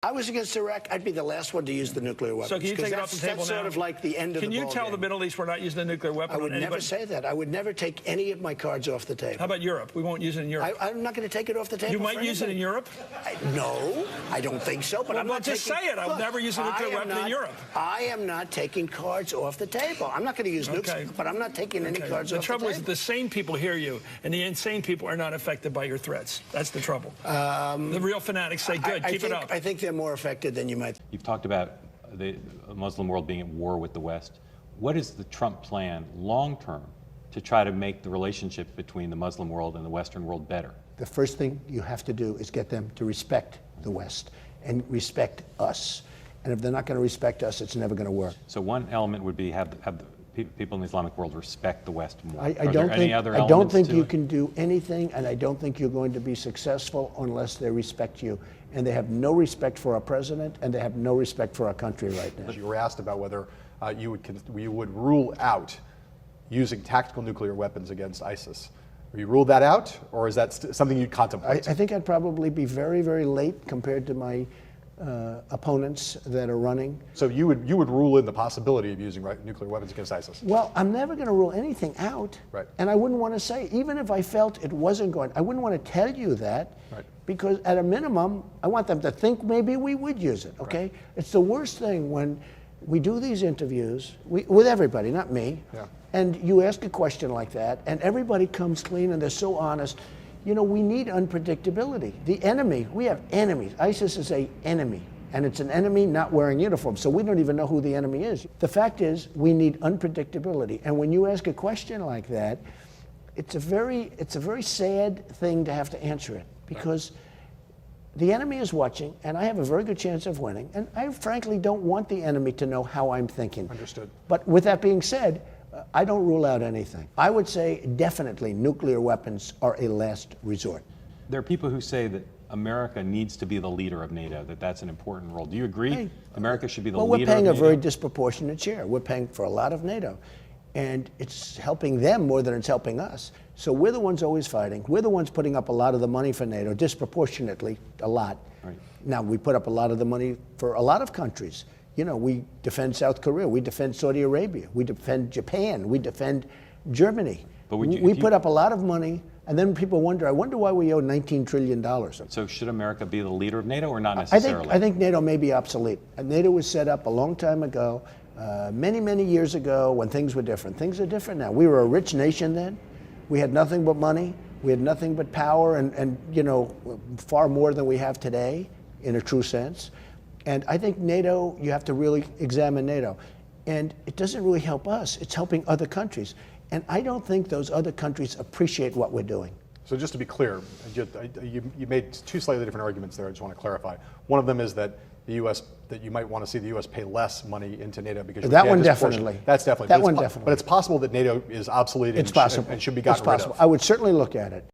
I was against Iraq, I'd be the last one to use the nuclear weapons. So can you take it off the table that's now? Sort of like the end of the Can you tell the Middle East we're not using a nuclear weapon I would on anybody? never say that. I would never take any of my cards off the table. How about Europe? We won't use it in Europe. I'm not going to take it off the table. You might use it in Europe? No, I don't think so. But well, I'm not just taking, say it. I'll never use a nuclear weapon in Europe. I am not taking cards off the table. I'm not going to use nukes, but I'm not taking any cards off the table. The trouble is that the sane people hear you, and the insane people are not affected by your threats. That's the trouble. The real fanatics say, good, keep it up. I think they're more affected than you might. You've talked about the Muslim world being at war with the West. What is the Trump plan long-term to try to make the relationship between the Muslim world and the Western world better? The first thing you have to do is get them to respect the West and respect us. And if they're not going to respect us, it's never going to work. So one element would be have the people in the Islamic world respect the West more. I don't think you can do anything, and I don't think you're going to be successful unless they respect you. And they have no respect for our president, and they have no respect for our country right now. You were asked about whether you would rule out using tactical nuclear weapons against ISIS. Will you rule that out, or is that something you'd contemplate? I think I'd probably be very, very late compared to my opponents that are running. So you would rule in the possibility of using nuclear weapons against ISIS? Well, I'm never going to rule anything out. Right. And I wouldn't want to say, even if I felt it wasn't going, I wouldn't want to tell you that. Right. Because at a minimum, I want them to think maybe we would use it, okay? Right. It's the worst thing when we do these interviews with everybody, not me, and you ask a question like that, and everybody comes clean and they're so honest. You know, we need unpredictability. The enemy, we have enemies. ISIS is an enemy, and it's an enemy not wearing uniforms, so we don't even know who the enemy is. The fact is, we need unpredictability, and when you ask a question like that, it's a very sad thing to have to answer it, because the enemy is watching, and I have a very good chance of winning, and I frankly don't want the enemy to know how I'm thinking. Understood. But with that being said, I don't rule out anything. I would say definitely nuclear weapons are a last resort. There are people who say that America needs to be the leader of NATO, that that's an important role. Do you agree? Hey, America should be the leader leader of NATO? Well, we're paying a very disproportionate share. We're paying for a lot of NATO. And it's helping them more than it's helping us. So we're the ones always fighting. We're the ones putting up a lot of the money for NATO, disproportionately, a lot. Right. Now, we put up a lot of the money for a lot of countries. You know, we defend South Korea, we defend Saudi Arabia, we defend Japan, we defend Germany. But we put up a lot of money, and then people wonder, I wonder why we owe $19 trillion. So should America be the leader of NATO or not necessarily? I think NATO may be obsolete. NATO was set up a long time ago, many, many years ago when things were different. Things are different now. We were a rich nation then. We had nothing but money. We had nothing but power and you know, far more than we have today in a true sense. And I think NATO, you have to really examine NATO. And it doesn't really help us. It's helping other countries. And I don't think those other countries appreciate what we're doing. So just to be clear, you made two slightly different arguments there I just want to clarify. One of them is that the U.S., that you might want to see the U.S. pay less money into NATO because that one definitely. That's definitely. That one definitely. But it's possible that NATO is obsolete and should be gotten rid of. I would certainly look at it.